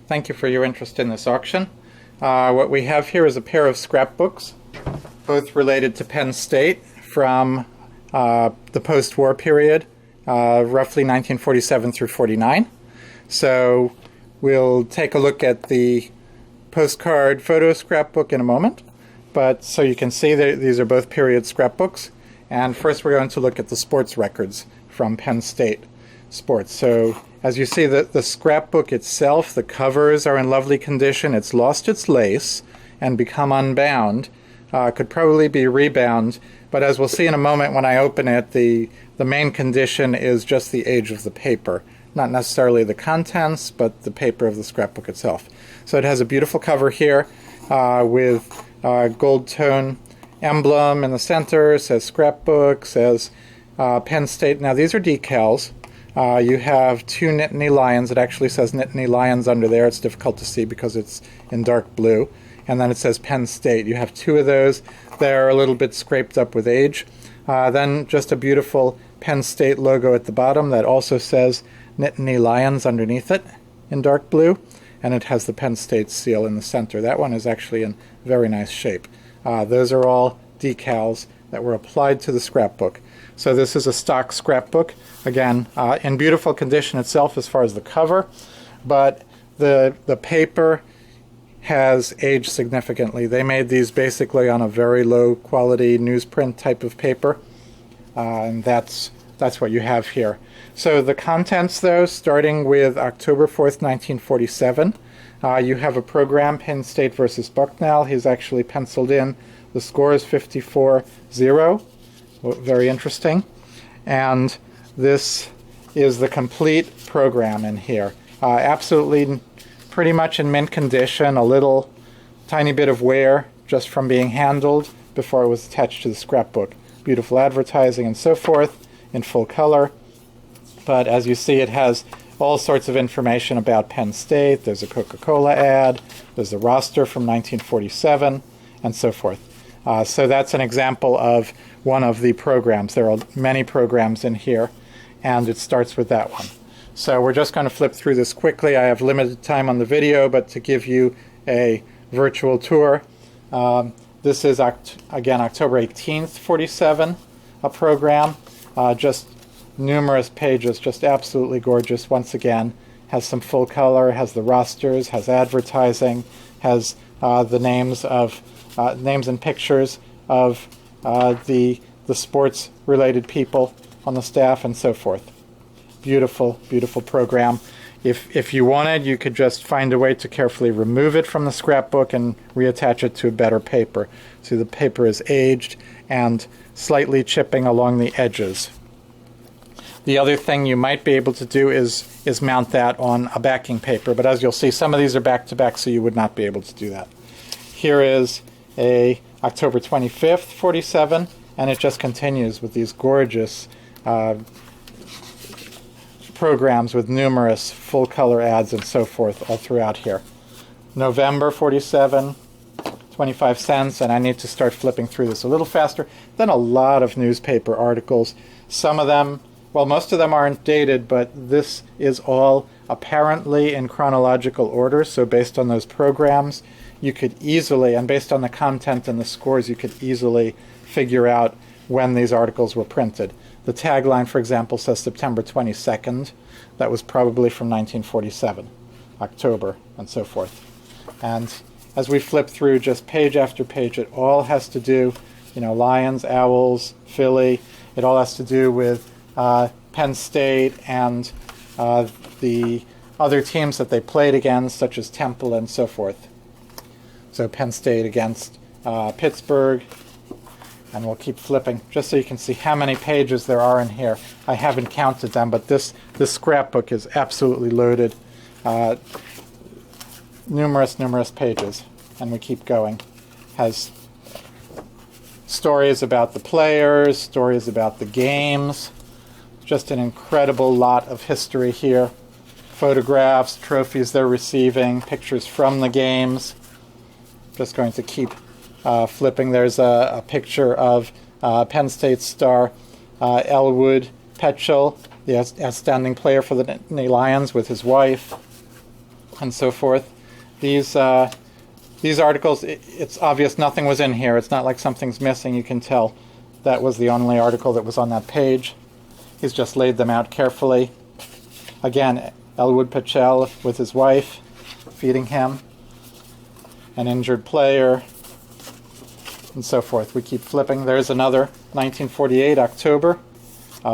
Thank you for your interest in this auction. What we have here is a pair of scrapbooks, both related to Penn State from the post-war period, roughly 1947 through 49. So we'll take a look at the postcard photo scrapbook in a moment. But so you can see that these are both period scrapbooks. And first we're going to look at the sports records from Penn State sports. So as you see, the scrapbook itself, the covers are in lovely condition. It's lost its lace and become unbound. Could probably be rebound, but as we'll see in a moment when I open it, the main condition is just the age of the paper. Not necessarily the contents, but the paper of the scrapbook itself. So it has a beautiful cover here with gold tone emblem in the center, says scrapbook, says Penn State. Now these are decals. You have two Nittany lions. It actually says Nittany lions under there. It's difficult to see because it's in dark blue. And then it says Penn State. You have two of those. They're a little bit scraped up with age. Then just a beautiful Penn State logo at the bottom that also says Nittany lions underneath it in dark blue. And it has the Penn State seal in the center. That one is actually in very nice shape. Those are all decals that were applied to the scrapbook. So this is a stock scrapbook, again, in beautiful condition itself as far as the cover, but the paper has aged significantly. They made these basically on a very low quality newsprint type of paper, and that's what you have here. So the contents, though, starting with October 4th, 1947, you have a program, Penn State versus Bucknell. He's actually penciled in. The score is 54-0. Very interesting. And this is the complete program in here. Absolutely pretty much in mint condition, a little tiny bit of wear just from being handled before it was attached to the scrapbook. Beautiful advertising and so forth in full color. But as you see, it has all sorts of information about Penn State. There's a Coca-Cola ad, there's a roster from 1947, and so forth. So that's an example of one of the programs. There are many programs in here, and it starts with that one. So we're just going to flip through this quickly. I have limited time on the video, but to give you a virtual tour, this is, again, October 18th, 47, a program. Just numerous pages, just absolutely gorgeous. Once again, has some full color, has the rosters, has advertising, has the names and pictures of the sports related people on the staff and so forth. Beautiful, beautiful program. If you wanted, you could just find a way to carefully remove it from the scrapbook and reattach it to a better paper. So the paper is aged and slightly chipping along the edges. The other thing you might be able to do is mount that on a backing paper, but as you'll see, some of these are back-to-back, so you would not be able to do that. Here is a October 25th, 47, and it just continues with these gorgeous programs with numerous full-color ads and so forth all throughout here. November 47, 25 cents, and I need to start flipping through this a little faster. Then a lot of newspaper articles. Some of them, well, most of them aren't dated, but this is all apparently in chronological order, so based on those programs, you could easily, and based on the content and the scores, you could easily figure out when these articles were printed. The tagline, for example, says September 22nd. That was probably from 1947, October, and so forth. And as we flip through just page after page, it all has to do, Lions, Owls, Philly. It all has to do with Penn State and the other teams that they played against, such as Temple and so forth. So Penn State against Pittsburgh, and we'll keep flipping just so you can see how many pages there are in here. I haven't counted them, but this scrapbook is absolutely loaded. Numerous pages, and we keep going. Has stories about the players, stories about the games. Just an incredible lot of history here. Photographs, trophies they're receiving, pictures from the games. Just going to keep flipping. There's a picture of Penn State star Elwood Petchel, the outstanding player for the Nittany Lions, with his wife. and so forth. These articles, it's obvious nothing was in here. It's not like something's missing. You can tell that was the only article that was on that page. He's just laid them out carefully. Again, Elwood Pachel with his wife, feeding him, an injured player, and so forth. We keep flipping. There's another 1948 October.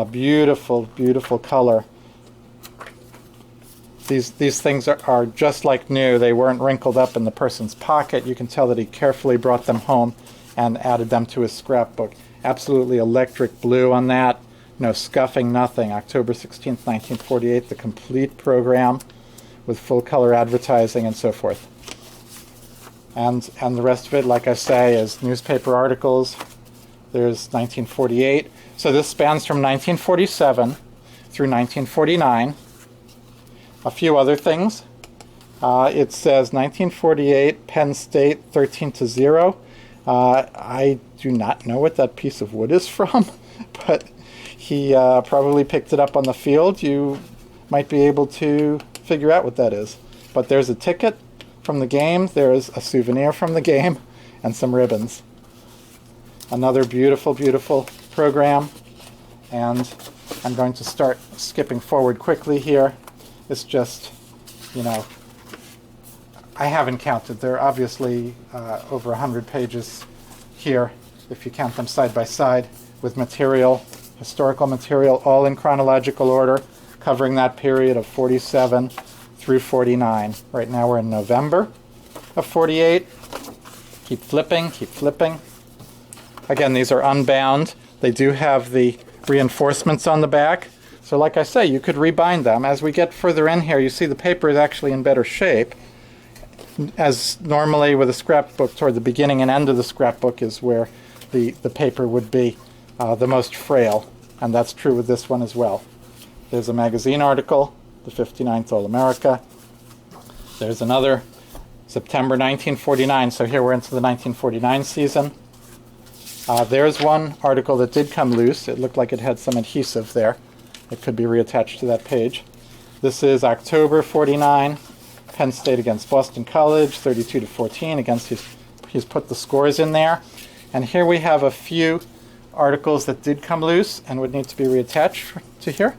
Beautiful, beautiful color. These things are just like new. They weren't wrinkled up in the person's pocket. You can tell that he carefully brought them home and added them to his scrapbook. Absolutely electric blue on that. No scuffing, nothing. October 16th, 1948, the complete program with full color advertising and so forth. And the rest of it, like I say, is newspaper articles. There's 1948. So this spans from 1947 through 1949. A few other things. It says 1948, Penn State 13-0. I do not know what that piece of wood is from, but he probably picked it up on the field. You might be able to figure out what that is. But there's a ticket from the game, there's a souvenir from the game, and some ribbons. Another beautiful, beautiful program. And I'm going to start skipping forward quickly here. It's just, you know, I haven't counted. There are obviously over 100 pages here, if you count them side by side, with material, historical material, all in chronological order, covering that period of 47 through 49. Right now we're in November of 48. Keep flipping, keep flipping. Again, these are unbound. They do have the reinforcements on the back. So like I say, you could rebind them. As we get further in here, you see the paper is actually in better shape. As normally with a scrapbook, toward the beginning and end of the scrapbook is where the paper would be the most frail. And that's true with this one as well. There's a magazine article, the 59th All-America. There's another, September 1949. So here we're into the 1949 season. There's one article that did come loose. It looked like it had some adhesive there. It could be reattached to that page. This is October 49, Penn State against Boston College, 32-14. Against he's put the scores in there. And here we have a few articles that did come loose and would need to be reattached to here.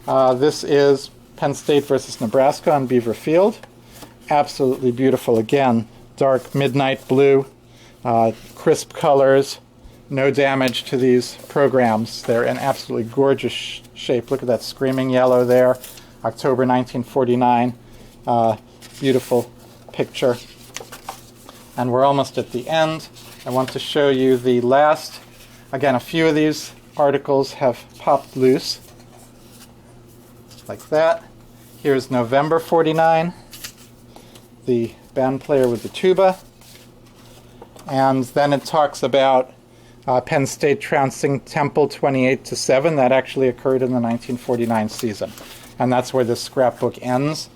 This is Penn State versus Nebraska on Beaver Field. Absolutely beautiful. Again, dark midnight blue, crisp colors, no damage to these programs. They're in absolutely gorgeous shape. Look at that screaming yellow there. October 1949. Beautiful picture. And we're almost at the end. I want to show you the last. Again, a few of these articles have popped loose. Like that. Here's November 49. The band player with the tuba. And then it talks about Penn State trouncing Temple 28-7. That actually occurred in the 1949 season. And that's where this scrapbook ends.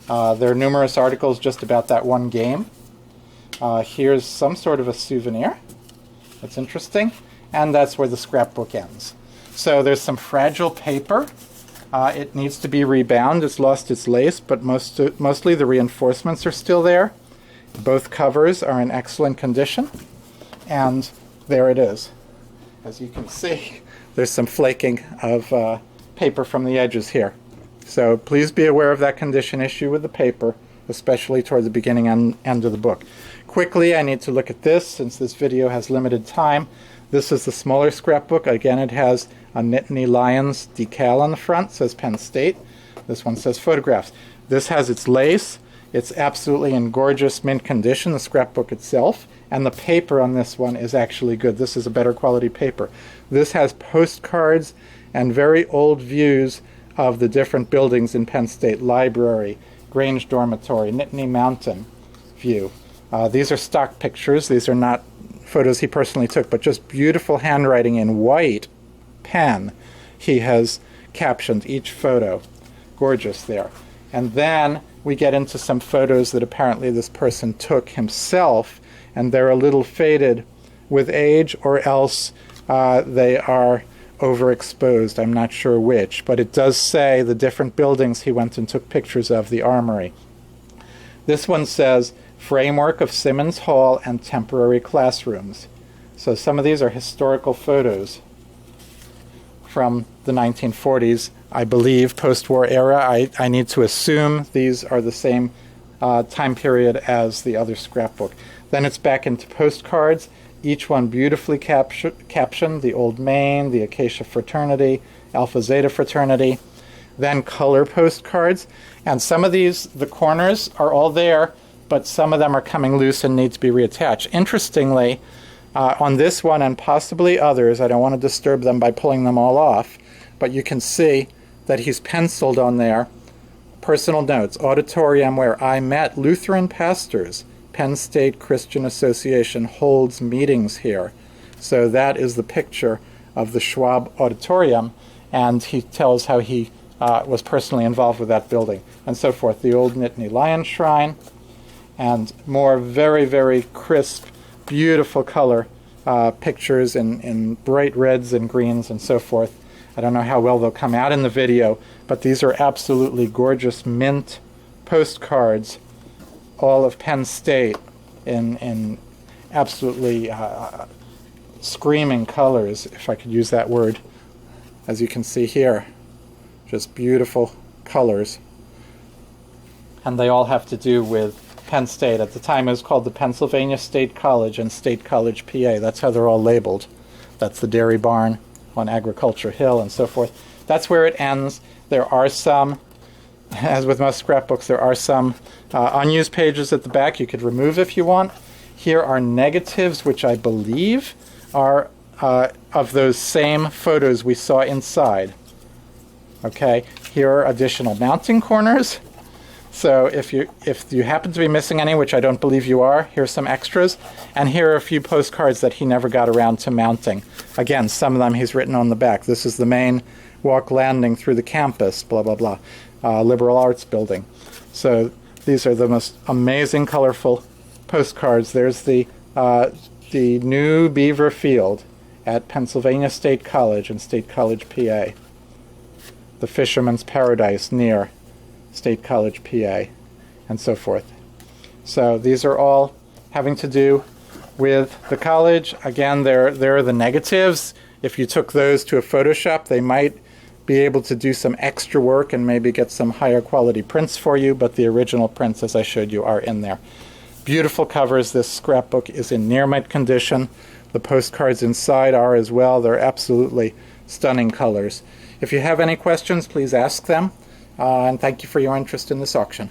There are numerous articles just about that one game. Here's some sort of a souvenir. That's interesting. And that's where the scrapbook ends. So there's some fragile paper. It needs to be rebound. It's lost its lace, but mostly the reinforcements are still there. Both covers are in excellent condition. And there it is. As you can see, there's some flaking of paper from the edges here. So please be aware of that condition issue with the paper, especially toward the beginning and end of the book. Quickly, I need to look at this since this video has limited time. This is the smaller scrapbook. Again, it has a Nittany Lions decal on the front, says Penn State. This one says photographs. This has its lace. It's absolutely in gorgeous mint condition, the scrapbook itself. And the paper on this one is actually good. This is a better quality paper. This has postcards and very old views of the different buildings in Penn State. Library, Grange Dormitory, Nittany Mountain view. These are stock pictures. These are not photos he personally took, but just beautiful handwriting in white pen. He has captioned each photo. Gorgeous there. And then we get into some photos that apparently this person took himself, and they're a little faded with age, or else they are overexposed. I'm not sure which, but it does say the different buildings he went and took pictures of, the Armory, This one says, framework of Simmons Hall and temporary classrooms. So some of these are historical photos from the 1940s, I believe, post-war era. I need to assume these are the same time period as the other scrapbook. Then it's back into postcards, each one beautifully captioned, the Old Main, the Acacia Fraternity, Alpha Zeta Fraternity. Then color postcards, and some of these, the corners are all there, but some of them are coming loose and need to be reattached. Interestingly, on this one and possibly others, I don't want to disturb them by pulling them all off, but you can see that he's penciled on there, personal notes, auditorium where I met Lutheran pastors, Penn State Christian Association holds meetings here. So that is the picture of the Schwab Auditorium, and he tells how he was personally involved with that building, and so forth. The old Nittany Lion Shrine, and more very, very crisp, beautiful color pictures in bright reds and greens and so forth. I don't know how well they'll come out in the video, but these are absolutely gorgeous mint postcards, all of Penn State in absolutely screaming colors, if I could use that word, as you can see here. Just beautiful colors. And they all have to do with Penn State. At the time it was called the Pennsylvania State College and State College, PA. That's how they're all labeled. That's the dairy barn on Agriculture Hill and so forth. That's where it ends. There are some, as with most scrapbooks, there are some unused pages at the back you could remove if you want. Here are negatives, which I believe are of those same photos we saw inside. Okay, here are additional mounting corners. So if you happen to be missing any, which I don't believe you are, here's some extras. And here are a few postcards that he never got around to mounting. Again, some of them he's written on the back. This is the main walk landing through the campus, blah, blah, blah, liberal arts building. So these are the most amazing, colorful postcards. There's the new Beaver Field at Pennsylvania State College and State College, PA. The Fisherman's Paradise near State College, PA, and so forth. So these are all having to do with the college. Again, there are the negatives. If you took those to a Photoshop, they might be able to do some extra work and maybe get some higher quality prints for you, but the original prints, as I showed you, are in there. Beautiful covers. This scrapbook is in near mint condition. The postcards inside are as well. They're absolutely stunning colors. If you have any questions, please ask them. And thank you for your interest in this auction.